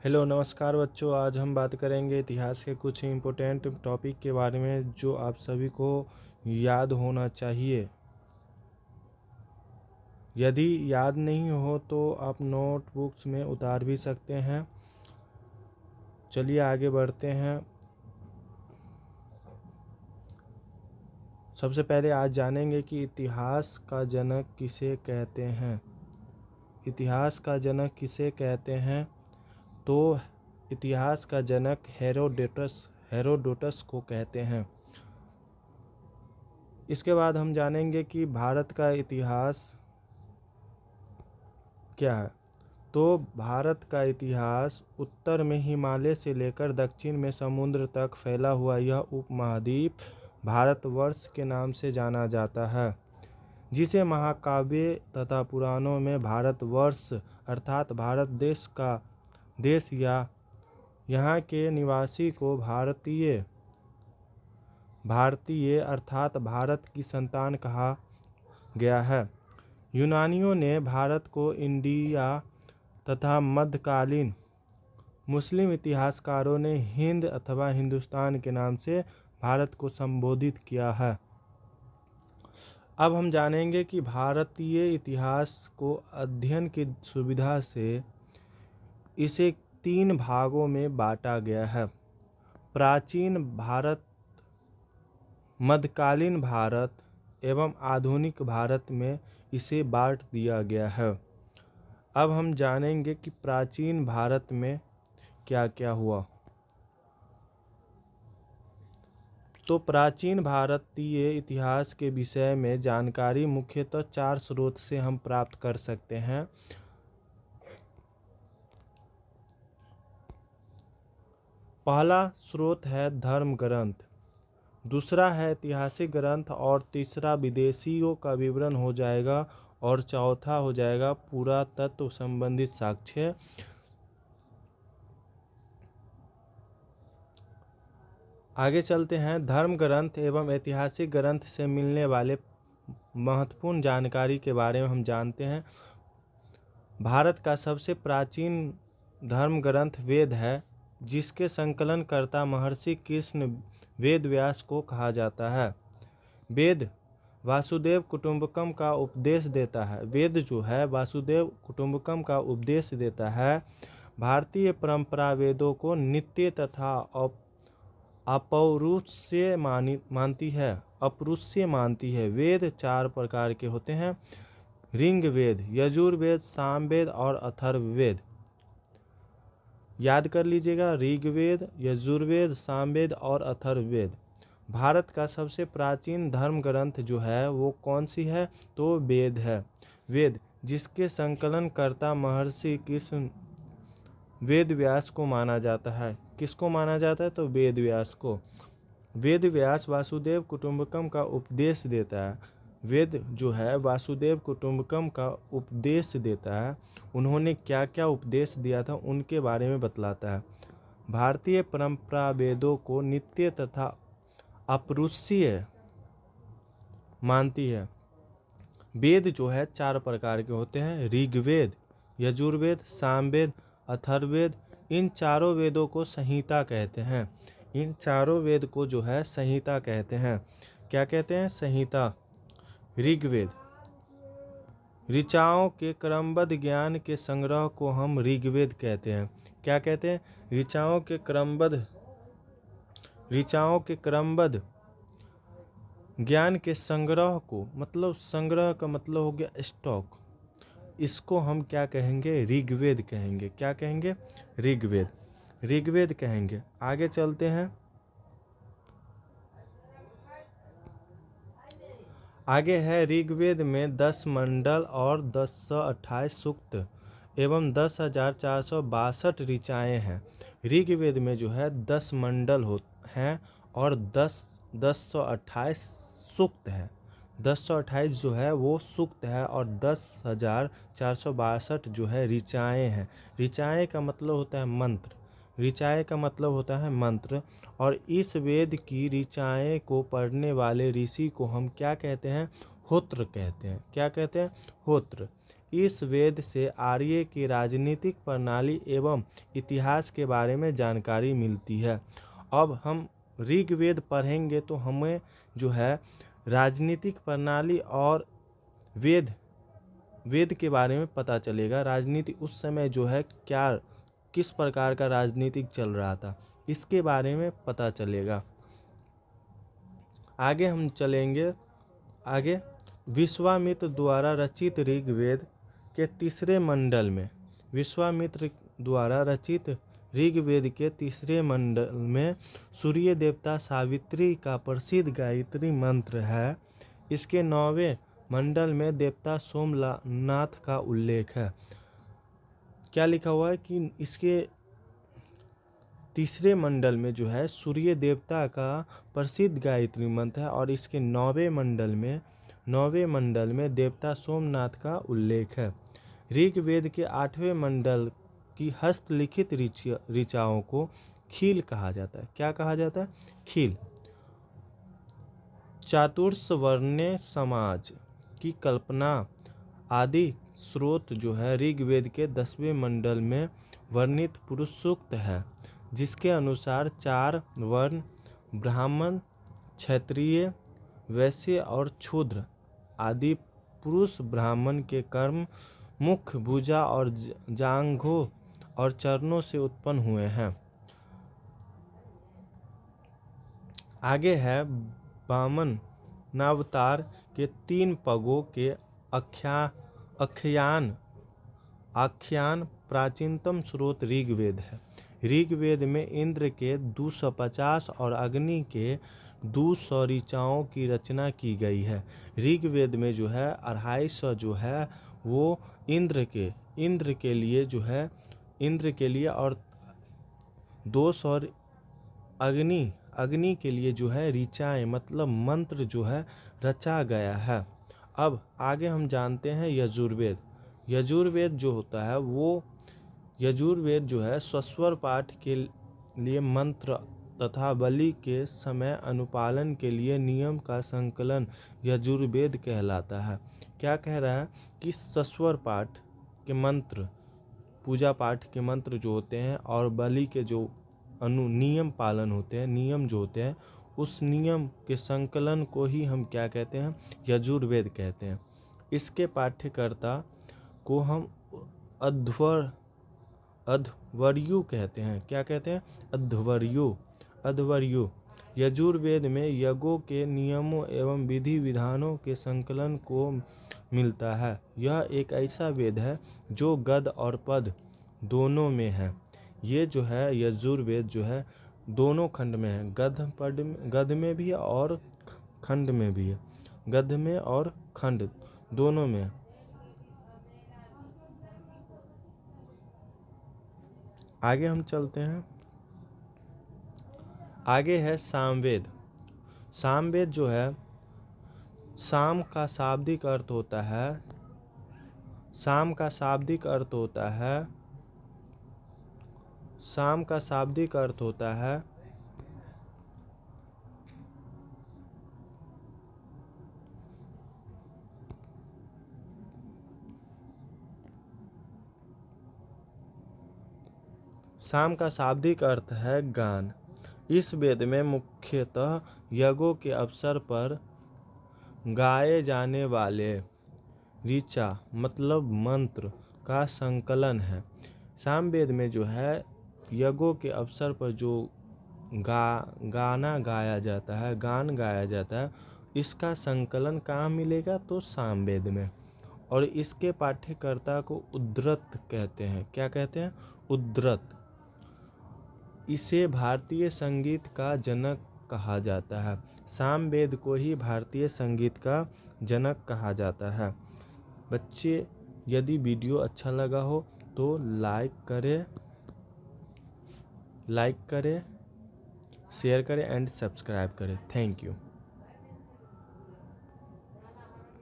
Hello नमस्कार बच्चों। आज हम बात करेंगे इतिहास के कुछ इम्पोर्टेंट टॉपिक के बारे में जो आप सभी को याद होना चाहिए। यदि याद नहीं हो तो आप नोटबुक्स में उतार भी सकते हैं। चलिए आगे बढ़ते हैं। सबसे पहले आज जानेंगे कि इतिहास का जनक किसे कहते हैं। इतिहास का जनक किसे कहते हैं तो इतिहास का जनक हेरोडोटस को कहते हैं। इसके बाद हम जानेंगे कि भारत का इतिहास क्या है। तो भारत का इतिहास उत्तर में हिमालय से लेकर दक्षिण में समुद्र तक फैला हुआ यह उपमहाद्वीप भारतवर्ष के नाम से जाना जाता है, जिसे महाकाव्य तथा पुराणों में भारतवर्ष अर्थात देश या यहाँ के निवासी को भारतीय अर्थात भारत की संतान कहा गया है। यूनानियों ने भारत को इंडिया तथा मध्यकालीन मुस्लिम इतिहासकारों ने हिंद अथवा हिंदुस्तान के नाम से भारत को संबोधित किया है। अब हम जानेंगे कि भारतीय इतिहास को अध्ययन की सुविधा से इसे 3 भागों में बांटा गया है। प्राचीन भारत, मध्यकालीन भारत एवं आधुनिक भारत में इसे बांट दिया गया है। अब हम जानेंगे कि प्राचीन भारत में क्या क्या हुआ। तो प्राचीन भारतीय इतिहास के विषय में जानकारी मुख्यतः 4 स्रोत से हम प्राप्त कर सकते हैं। पहला स्रोत है धर्म ग्रंथ, दूसरा है ऐतिहासिक ग्रंथ और तीसरा विदेशियों का विवरण हो जाएगा और चौथा हो जाएगा पुरातत्व संबंधित साक्ष्य। आगे चलते हैं। धर्म ग्रंथ एवं ऐतिहासिक ग्रंथ से मिलने वाले महत्वपूर्ण जानकारी के बारे में हम जानते हैं। भारत का सबसे प्राचीन धर्म ग्रंथ वेद है, जिसके संकलनकर्ता महर्षि कृष्ण वेद व्यास को कहा जाता है। वेद वासुदेव कुटुंबकम का उपदेश देता है। वेद जो है वासुदेव कुटुंबकम का उपदेश देता है। भारतीय परंपरा वेदों को नित्य तथा अपौरुषेय मानती है। वेद 4 प्रकार के होते हैं: ऋग्वेद, यजुर्वेद, सामवेद और अथर्ववेद। याद कर लीजिएगा, ऋग्वेद, यजुर्वेद, सामवेद और अथर्ववेद। भारत का सबसे प्राचीन धर्म ग्रंथ जो है वो कौन सी है तो वेद है। वेद जिसके संकलनकर्ता महर्षि कृष्ण वेद व्यास को माना जाता है। किसको माना जाता है तो वेद व्यास को। वेद व्यास वासुदेव कुटुंबकम का उपदेश देता है। वेद जो है वासुदेव कुटुंबकम का उपदेश देता है। उन्होंने क्या क्या उपदेश दिया था उनके बारे में बतलाता है। भारतीय परंपरा वेदों को नित्य तथा अपौरुषीय मानती है। वेद जो है 4 प्रकार के होते हैं: ऋग्वेद, यजुर्वेद, सामवेद, अथर्ववेद। इन चारों वेदों को संहिता कहते हैं। इन चारों वेद को जो है संहिता कहते हैं। क्या कहते हैं? संहिता। ऋग्वेद ऋचाओं के क्रमबद्ध ज्ञान के संग्रह को हम ऋग्वेद कहते हैं। क्या कहते हैं? ऋचाओं के क्रमबद्ध ज्ञान के संग्रह को, मतलब संग्रह का मतलब हो गया स्टॉक, इसको हम क्या कहेंगे? ऋग्वेद कहेंगे। क्या कहेंगे? ऋग्वेद कहेंगे। आगे चलते हैं। आगे है ऋग्वेद में 10 मंडल और 1028 सूक्त एवं 10,462 ऋचाएँ हैं। ऋग्वेद में जो है 10 मंडल हैं और 1028 सूक्त है। 1028 जो है वो सूक्त है और 10,462 जो है ऋचाएँ हैं। ऋचाएँ का मतलब होता है मंत्र। ऋचाएँ का मतलब होता है मंत्र। और इस वेद की ऋचाएँ को पढ़ने वाले ऋषि को हम क्या कहते हैं? होत्र कहते हैं। क्या कहते हैं? होत्र। इस वेद से आर्य की राजनीतिक प्रणाली एवं इतिहास के बारे में जानकारी मिलती है। अब हम ऋग्वेद पढ़ेंगे तो हमें जो है राजनीतिक प्रणाली और वेद के बारे में पता चलेगा। राजनीति उस समय जो है किस प्रकार का राजनीतिक चल रहा था, इसके बारे में पता चलेगा। आगे हम चलेंगे। आगे विश्वामित्र द्वारा रचित ऋग्वेद के तीसरे मंडल में सूर्य देवता सावित्री का प्रसिद्ध गायत्री मंत्र है। इसके 9वें मंडल में देवता सोमनाथ का उल्लेख है। क्या लिखा हुआ है कि इसके तीसरे मंडल में जो है सूर्य देवता का प्रसिद्ध गायत्री मंत्र है और इसके 9वें मंडल में देवता सोमनाथ का उल्लेख है। ऋग्वेद के 8वें मंडल की हस्तलिखित ऋचाओं को खील कहा जाता है। क्या कहा जाता है? खील। चातुर्वर्ण्य समाज की कल्पना आदि स्रोत जो है ऋग्वेद के 10वें मंडल में वर्णित पुरुष सूक्त है, जिसके अनुसार 4 वर्ण ब्राह्मण, क्षत्रिय, वैश्य और शूद्र आदि पुरुष ब्राह्मण के कर्म मुख, भुजा और जांघों और चरणों से उत्पन्न हुए हैं। आगे है वामन नावतार के 3 पगों के आख्यान प्राचीनतम स्रोत ऋग्वेद है। ऋग्वेद में इंद्र के 250 और अग्नि के 200 ऋचाओं की रचना की गई है। ऋग्वेद में जो है 250 जो है वो इंद्र के लिए और 200 अग्नि के लिए जो है ऋचाएं मतलब मंत्र जो है रचा गया है। अब आगे हम जानते हैं यजुर्वेद। यजुर्वेद जो है स्वस्वर पाठ के लिए मंत्र तथा बलि के समय अनुपालन के लिए नियम का संकलन यजुर्वेद कहलाता है। क्या कह रहा है कि स्वस्वर पाठ के मंत्र, पूजा पाठ के मंत्र जो होते हैं और बलि के जो नियम पालन होते हैं, नियम जो होते हैं, उस नियम के संकलन को ही हम क्या कहते हैं? यजुर्वेद कहते हैं। इसके पाठ्यकर्ता को हम अध्वर्यु कहते हैं। क्या कहते हैं? अध्वर्यु। यजुर्वेद में यज्ञों के नियमों एवं विधि विधानों के संकलन को मिलता है। यह एक ऐसा वेद है जो गद्य और पद्य दोनों में है। ये जो है यजुर्वेद जो है दोनों खंड में है, गद्य में भी है और खंड में भी है। गद्य में और खंड दोनों में है। आगे हम चलते हैं। आगे है सामवेद। सामवेद जो है, साम का शाब्दिक अर्थ होता है साम का शाब्दिक अर्थ है गान। इस वेद में मुख्यतः यज्ञों के अवसर पर गाए जाने वाले ऋचा मतलब मंत्र का संकलन है। सामवेद में जो है यज्ञों के अवसर पर जो गान गाया जाता है, इसका संकलन कहाँ मिलेगा? तो सामवेद में। और इसके पाठ्यकर्ता को उद्धृत कहते हैं। क्या कहते हैं? उद्धृत। इसे भारतीय संगीत का जनक कहा जाता है। सामवेद को ही भारतीय संगीत का जनक कहा जाता है। बच्चे, यदि वीडियो अच्छा लगा हो तो लाइक करें, शेयर करें एंड सब्सक्राइब करें। Thank you.